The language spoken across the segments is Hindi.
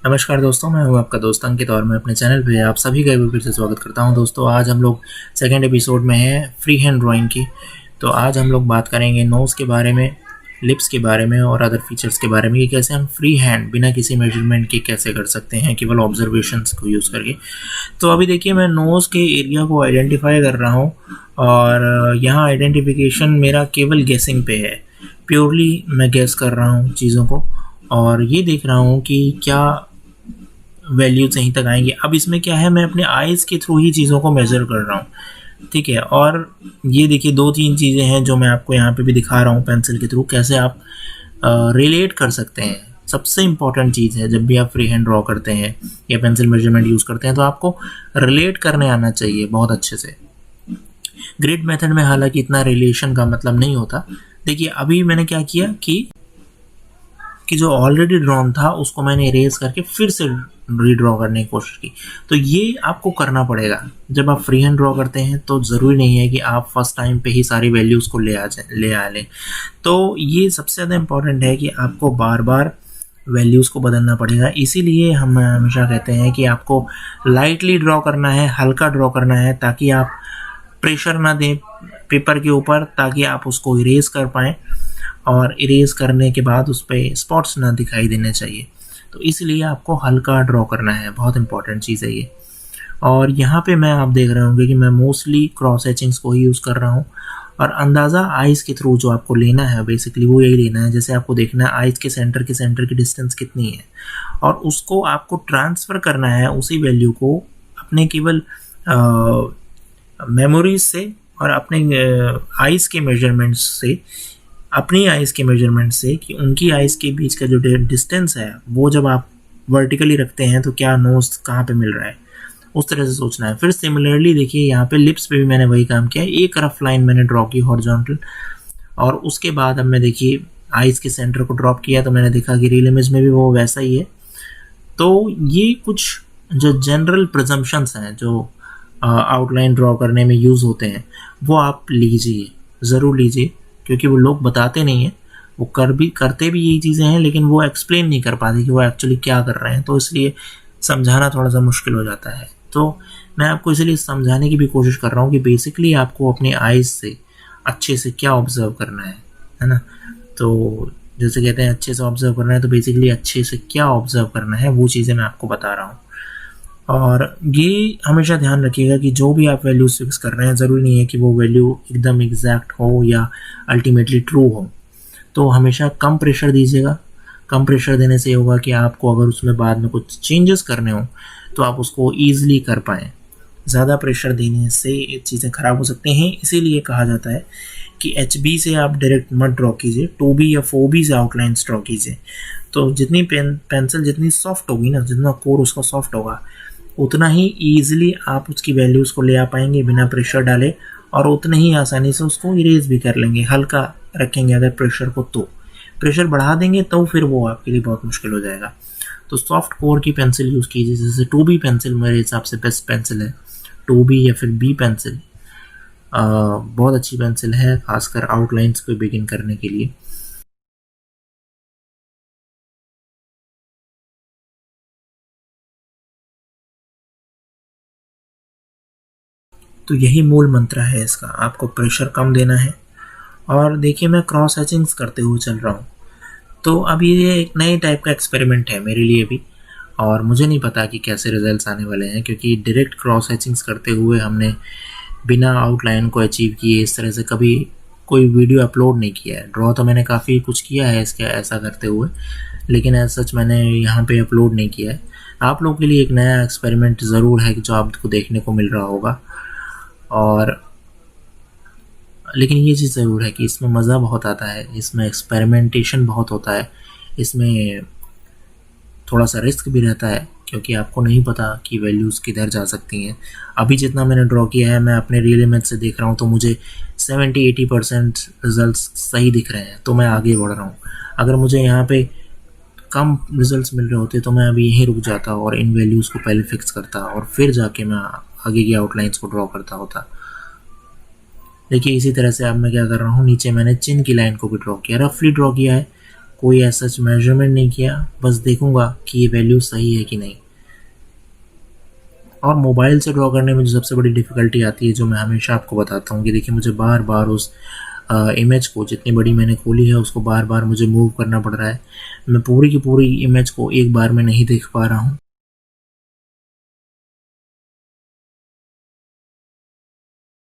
नमस्कार दोस्तों, मैं हूं आपका दोस्त अंकित और मैं अपने चैनल पे आप सभी का एक बार फिर से स्वागत करता हूं। दोस्तों, आज हम लोग सेकंड एपिसोड में हैं फ्री हैंड ड्राइंग की। तो आज हम लोग बात करेंगे नोज़ के बारे में, लिप्स के बारे में और अदर फीचर्स के बारे में कि कैसे हम फ्री हैंड बिना किसी मेजरमेंट के कैसे कर सकते हैं केवल ऑब्जर्वेशंस को यूज़ करके। तो अभी देखिए, मैं नोज़ के एरिया को आइडेंटिफाई कर रहा हूँ और यहाँ आइडेंटिफिकेशन मेरा केवल गेसिंग पे है। प्योरली मैं गेस कर रहा हूँ चीज़ों को और ये देख रहा हूँ कि क्या वैल्यूज यहीं तक आएंगी। अब इसमें क्या है, मैं अपने आइज़ के थ्रू ही चीज़ों को मेज़र कर रहा हूँ, ठीक है। और ये देखिए, दो तीन चीज़ें हैं जो मैं आपको यहाँ पे भी दिखा रहा हूँ पेंसिल के थ्रू, कैसे आप रिलेट कर सकते हैं। सबसे इम्पॉर्टेंट चीज़ है, जब भी आप फ्री हैंड ड्रॉ करते हैं या पेंसिल मेजरमेंट यूज़ करते हैं तो आपको रिलेट करने आना चाहिए बहुत अच्छे से। ग्रिड मेथड में हालांकि इतना रिलेशन का मतलब नहीं होता। देखिए, अभी मैंने क्या किया कि जो ऑलरेडी ड्रॉन था उसको मैंने इरेज करके फिर से रीड्रॉ करने की कोशिश की। तो ये आपको करना पड़ेगा जब आप फ्री हैंड ड्रॉ करते हैं। तो ज़रूरी नहीं है कि आप फर्स्ट टाइम पे ही सारी वैल्यूज़ को ले आ लें। तो ये सबसे ज़्यादा इम्पॉर्टेंट है कि आपको बार बार वैल्यूज़ को बदलना पड़ेगा। इसीलिए हम हमेशा कहते हैं कि आपको लाइटली ड्रॉ करना है, हल्का ड्रॉ करना है, ताकि आप प्रेशर ना दें पेपर के ऊपर, ताकि आप उसको इरेज कर पाएँ और इरेज करने के बाद उस पर स्पॉट्स ना दिखाई देने चाहिए। तो इसलिए आपको हल्का ड्रॉ करना है, बहुत इंपॉर्टेंट चीज़ है ये। और यहाँ पे मैं आप देख रहे होंगे कि मैं मोस्टली क्रॉस हैचिंग्स को ही यूज़ कर रहा हूँ और अंदाज़ा आइज़ के थ्रू जो आपको लेना है बेसिकली वो यही लेना है। जैसे आपको देखना है आइज़ के सेंटर की डिस्टेंस कितनी है और उसको आपको ट्रांसफ़र करना है, उसी वैल्यू को अपने केवल मेमोरीज से और अपने आइज़ के मेजरमेंट्स से, अपनी आइज़ के मेजरमेंट से कि उनकी आइज़ के बीच का जो डिस्टेंस है वो जब आप वर्टिकली रखते हैं तो क्या नोज़ कहाँ पे मिल रहा है, उस तरह से सोचना है। फिर सिमिलरली देखिए, यहाँ पे लिप्स पे भी मैंने वही काम किया। एक रफ लाइन मैंने ड्रॉ की हॉरिजॉन्टल और उसके बाद अब मैं देखिए आइज़ के सेंटर को ड्रॉप किया तो मैंने देखा कि रियल इमेज में भी वो वैसा ही है। तो ये कुछ जो जनरल प्रिजम्पशंस हैं जो आउटलाइन ड्रॉ करने में यूज़ होते हैं वो आप लीजिए, ज़रूर लीजिए, क्योंकि वो लोग बताते नहीं हैं। वो करते भी यही चीज़ें हैं, लेकिन वो एक्सप्लेन नहीं कर पाते कि वो एक्चुअली क्या कर रहे हैं, तो इसलिए समझाना थोड़ा सा मुश्किल हो जाता है। तो मैं आपको इसलिए समझाने की भी कोशिश कर रहा हूँ कि बेसिकली आपको अपने आइज़ से अच्छे से क्या ऑब्ज़र्व करना है ना। तो जैसे कहते हैं अच्छे से ऑब्ज़र्व करना है, तो बेसिकली अच्छे से क्या ऑब्ज़र्व करना है वो चीज़ें मैं आपको बता रहा हूँ। और ये हमेशा ध्यान रखिएगा कि जो भी आप वैल्यूज़ फिक्स कर रहे हैं, ज़रूरी नहीं है कि वो वैल्यू एकदम एग्जैक्ट हो या अल्टीमेटली ट्रू हो। तो हमेशा कम प्रेशर दीजिएगा। कम प्रेशर देने से होगा कि आपको अगर उसमें बाद में कुछ चेंजेस करने हो तो आप उसको ईज़िली कर पाएँ। ज़्यादा प्रेशर देने से चीज़ें ख़राब हो सकती हैं। इसीलिए कहा जाता है कि HB से आप डायरेक्ट मत ड्रॉ कीजिए, 2B या 4B से आउटलाइंस ड्रॉ कीजिए। तो जितनी पेंसिल जितनी सॉफ्ट होगी ना, जितना कोर उसका सॉफ्ट होगा, उतना ही ईज़िली आप उसकी वैल्यूज़ को ले आ पाएंगे बिना प्रेशर डाले और उतने ही आसानी से उसको इरेज भी कर लेंगे। हल्का रखेंगे अगर प्रेशर को, तो प्रेशर बढ़ा देंगे तो फिर वो आपके लिए बहुत मुश्किल हो जाएगा। तो सॉफ्ट कोर की पेंसिल यूज़ कीजिए। जैसे 2B पेंसिल मेरे हिसाब से बेस्ट पेंसिल है, 2B या फिर B पेंसिल बहुत अच्छी पेंसिल है, खासकर आउटलाइंस को बिगिन करने के लिए। तो यही मूल मंत्र है इसका, आपको प्रेशर कम देना है। और देखिए, मैं क्रॉस हैचिंग्स करते हुए चल रहा हूँ। तो अब ये एक नए टाइप का एक्सपेरिमेंट है मेरे लिए भी, और मुझे नहीं पता कि कैसे रिजल्ट्स आने वाले हैं, क्योंकि डायरेक्ट क्रॉस हैचिंग्स करते हुए हमने बिना आउटलाइन को अचीव किए इस तरह से कभी कोई वीडियो अपलोड नहीं किया है। ड्रॉ तो मैंने काफ़ी कुछ किया है इसके ऐसा करते हुए, लेकिन ऐसा सच मैंने यहाँ पे अपलोड नहीं किया है। आप लोगों के लिए एक नया एक्सपेरिमेंट ज़रूर है जो आपको देखने को मिल रहा होगा। और लेकिन ये चीज़ ज़रूर है कि इसमें मज़ा बहुत आता है, इसमें एक्सपेरिमेंटेशन बहुत होता है, इसमें थोड़ा सा रिस्क भी रहता है, क्योंकि आपको नहीं पता कि वैल्यूज़ किधर जा सकती हैं। अभी जितना मैंने ड्रॉ किया है, मैं अपने रियल इमेज से देख रहा हूँ तो मुझे 70-80% रिजल्ट्स सही दिख रहे हैं, तो मैं आगे बढ़ रहा हूँ। अगर मुझे यहाँ पे कम रिजल्ट्स मिल रहे होते तो मैं अभी यहीं रुक जाता और इन वैल्यूज़ को पहले फिक्स करता और फिर जाके मैं आगे की आउटलाइंस को ड्रॉ करता होता। देखिए, इसी तरह से अब मैं क्या कर रहा हूँ, नीचे मैंने चिन की लाइन को भी ड्रॉ किया, रफली ड्रॉ किया है, कोई ऐसा मेजरमेंट नहीं किया, बस देखूंगा कि ये वैल्यू सही है कि नहीं। और मोबाइल से ड्रॉ करने में जो सबसे बड़ी डिफ़िकल्टी आती है, जो मैं हमेशा आपको बताता हूँ कि देखिए मुझे बार-बार उस इमेज को, जितनी बड़ी मैंने खोली है उसको बार-बार मुझे मूव करना पड़ रहा है। मैं पूरी की पूरी इमेज को एक बार में नहीं देख पा रहा हूँ।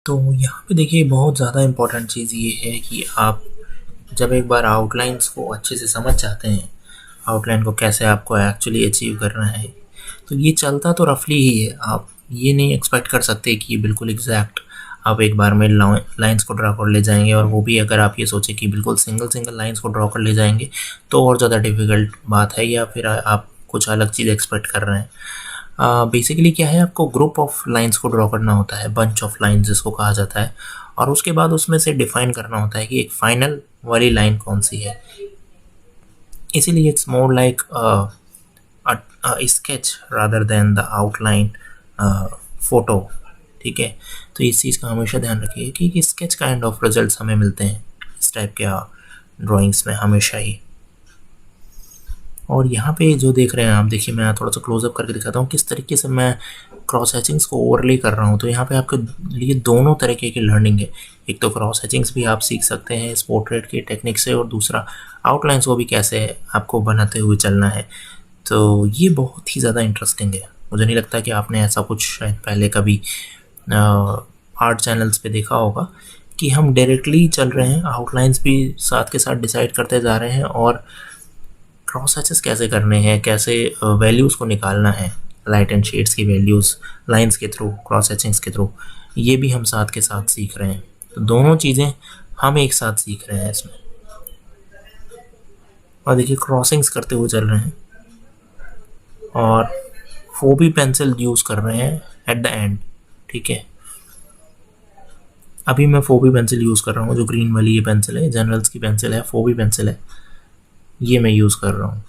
तो यहाँ पे देखिए बहुत ज़्यादा इम्पोर्टेंट चीज़ ये है कि आप जब एक बार आउटलाइन्स को अच्छे से समझ जाते हैं, आउटलाइन को कैसे आपको एक्चुअली अचीव करना है, तो ये चलता तो रफली ही है। आप ये नहीं एक्सपेक्ट कर सकते कि बिल्कुल एग्जैक्ट आप एक बार में लाइंस को ड्रा कर ले जाएंगे, और वो भी अगर आप ये सोचें कि बिल्कुल सिंगल सिंगल लाइंस को ड्रा कर ले जाएंगे तो और ज़्यादा डिफ़िकल्ट बात है, या फिर आप कुछ अलग चीज़ एक्सपेक्ट कर रहे हैं। बेसिकली क्या है, आपको ग्रुप ऑफ लाइंस को ड्रॉ करना होता है, बंच ऑफ लाइंस जिसको कहा जाता है, और उसके बाद उसमें से डिफाइन करना होता है कि एक फाइनल वाली लाइन कौन सी है। इसीलिए it's more like sketch rather than the outline photo. ठीक है, तो इस चीज़ का हमेशा ध्यान रखिए कि स्केच काइंड ऑफ रिजल्ट्स हमें मिलते हैं इस टाइप के ड्राइंग्स में हमेशा ही। और यहाँ पे जो देख रहे हैं आप, देखिए मैं थोड़ा सा क्लोजअप करके दिखाता हूँ किस तरीके से मैं क्रॉस हैचिंग्स को ओवरले कर रहा हूँ। तो यहाँ पे आपके लिए दोनों तरीके की लर्निंग है। एक तो क्रॉस हैचिंग्स भी आप सीख सकते हैं इस पोर्ट्रेट के टेक्निक से, और दूसरा आउटलाइंस को भी कैसे आपको बनाते हुए चलना है। तो ये बहुत ही ज़्यादा इंटरेस्टिंग है। मुझे नहीं लगता कि आपने ऐसा कुछ शायद पहले कभी आर्ट चैनल्स पे देखा होगा कि हम डायरेक्टली चल रहे हैं, आउटलाइंस भी साथ के साथ डिसाइड करते जा रहे हैं, और क्रॉस हैचेस कैसे करने हैं, कैसे वैल्यूज़ को निकालना है, लाइट एंड शेड्स की वैल्यूज़ लाइंस के थ्रू, क्रॉस हैचिंग्स के थ्रू, ये भी हम साथ के साथ सीख रहे हैं। तो दोनों चीज़ें हम एक साथ सीख रहे हैं इसमें। और देखिए क्रॉसिंग्स करते हुए चल रहे हैं, और फोबी पेंसिल यूज़ कर रहे हैं एट द एंड। ठीक है, अभी मैं फोबी पेंसिल यूज़ कर रहा हूँ, जो ग्रीन वाली ये पेंसिल है, जनरल्स की पेंसिल है, फोबी पेंसिल है, ये मैं यूज़ कर रहा हूँ।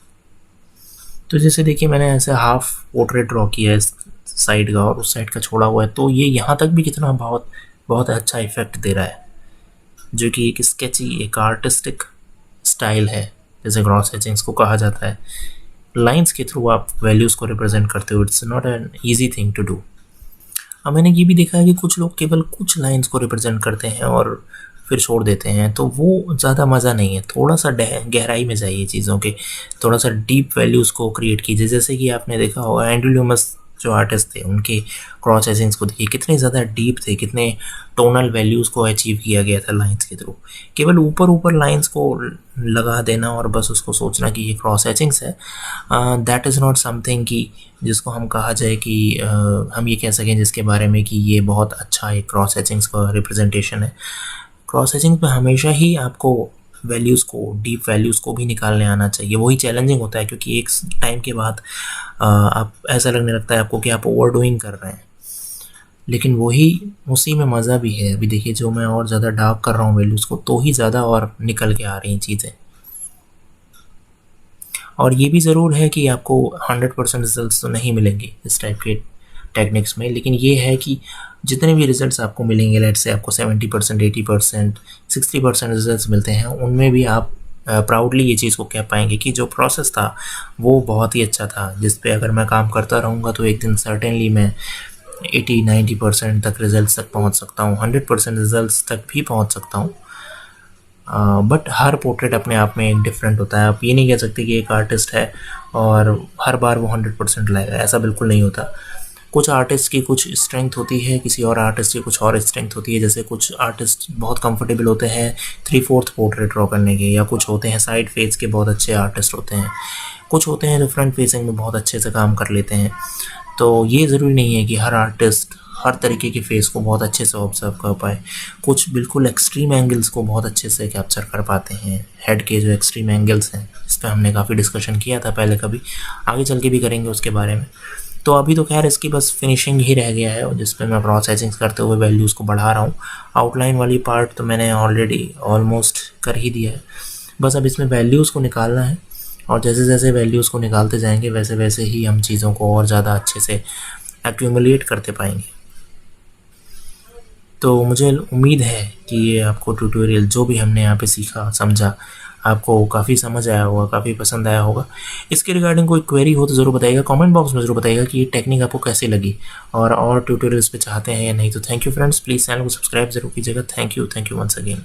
तो जैसे देखिए मैंने ऐसे हाफ पोर्ट्रेट ड्रॉ किया है इस साइड का, और उस साइड का छोड़ा हुआ है, तो ये यहाँ तक भी कितना बहुत बहुत अच्छा इफेक्ट दे रहा है, जो कि एक स्केची, एक आर्टिस्टिक स्टाइल है, जैसे क्रॉस हैचिंग्स को कहा जाता है। लाइंस के थ्रू आप वैल्यूज़ को रिप्रेजेंट करते हो, it's not an easy thing to do. अब मैंने ये भी देखा है कि कुछ लोग केवल कुछ लाइंस को रिप्रेजेंट करते हैं और फिर छोड़ देते हैं, तो वो ज़्यादा मज़ा नहीं है। थोड़ा सा गहराई में जाइए चीज़ों के, थोड़ा सा डीप वैल्यूज़ को क्रिएट कीजिए। जैसे कि आपने देखा होगा एंड्रयू ल्यूमस जो आर्टिस्ट थे, उनके क्रॉस हैचिंग्स को देखिए कितने ज़्यादा डीप थे, कितने टोनल वैल्यूज़ को अचीव किया गया था लाइंस के थ्रू। केवल ऊपर ऊपर लाइंस को लगा देना और बस उसको सोचना कि ये क्रॉस हैचिंग्स है, दैट इज़ नॉट समथिंग कि जिसको हम कहा जाए कि हम ये कह सकें जिसके बारे में कि ये बहुत अच्छा एक क्रॉस हैचिंग्स का रिप्रेजेंटेशन है। क्रॉस हैचिंग में हमेशा ही आपको वैल्यूज़ को, डीप वैल्यूज़ को भी निकालने आना चाहिए। वही चैलेंजिंग होता है, क्योंकि एक टाइम के बाद आप ऐसा लगने लगता है आपको कि आप ओवरडूइंग कर रहे हैं, लेकिन वही उसी में मज़ा भी है। अभी देखिए जो मैं और ज़्यादा डार्क कर रहा हूँ वैल्यूज़ को, तो ही ज़्यादा और निकल के आ रही हैं चीज़ें। और ये भी ज़रूर है कि आपको 100% रिजल्ट्स तो नहीं मिलेंगे इस टाइप के टेक्निक्स में, लेकिन ये है कि जितने भी रिजल्ट्स आपको मिलेंगे, लेट से आपको 70%, 80%, 60% रिजल्ट्स मिलते हैं, उनमें भी आप प्राउडली ये चीज़ को कह पाएंगे कि जो प्रोसेस था वो बहुत ही अच्छा था, जिस पे अगर मैं काम करता रहूँगा तो एक दिन सर्टेनली मैं 80-90% तक रिजल्ट्स तक पहुँच सकता हूँ, 100% रिजल्ट्स तक भी पहुँच सकता हूँ। बट हर पोर्ट्रेट अपने आप में एक डिफरेंट होता है। आप ये नहीं कह सकते कि एक आर्टिस्ट है और हर बार वो 100% लाएगा, ऐसा बिल्कुल नहीं होता। कुछ आर्टिस्ट की कुछ स्ट्रेंथ होती है, किसी और आर्टिस्ट की कुछ और स्ट्रेंथ होती है। जैसे कुछ आर्टिस्ट बहुत कंफर्टेबल होते हैं 3/4 पोर्ट्रेट ड्रॉ करने के, या कुछ होते हैं साइड फेस के बहुत अच्छे आर्टिस्ट होते हैं, कुछ होते हैं जो फ्रंट फेसिंग में बहुत अच्छे से काम कर लेते हैं। तो ये ज़रूरी नहीं है कि हर आर्टिस्ट हर तरीके के फेस को बहुत अच्छे से ऑब्जर्व कर पाए। कुछ बिल्कुल एक्सट्रीम एंगल्स को बहुत अच्छे से कैप्चर कर पाते हैं। हेड के जो एक्सट्रीम एंगल्स हैं, इस पर हमने काफ़ी डिस्कशन किया था पहले, कभी आगे चल के भी करेंगे उसके बारे में। तो अभी तो खैर इसकी बस फिनिशिंग ही रह गया है, जिस पे मैं क्रॉस हैचिंग्स करते हुए वैल्यूज़ को बढ़ा रहा हूँ। आउटलाइन वाली पार्ट तो मैंने ऑलरेडी ऑलमोस्ट कर ही दिया है, बस अब इसमें वैल्यूज़ को निकालना है। और जैसे जैसे वैल्यूज़ को निकालते जाएंगे वैसे वैसे ही हम चीज़ों को और ज़्यादा अच्छे से एक्यूमुलेट करते पाएंगे। तो मुझे उम्मीद है कि ये आपको ट्यूटोरियल जो भी हमने यहाँ पे सीखा समझा आपको काफ़ी समझ आया होगा, काफ़ी पसंद आया होगा। इसके रिगार्डिंग कोई क्वेरी हो तो ज़रूर बताइएगा, कमेंट बॉक्स में ज़रूर बताइएगा कि ये टेक्निक आपको कैसे लगी और ट्यूटोरियल्स पे चाहते हैं या नहीं। तो thank you friends, please channel को सब्सक्राइब जरूर कीजिएगा। Thank you once again.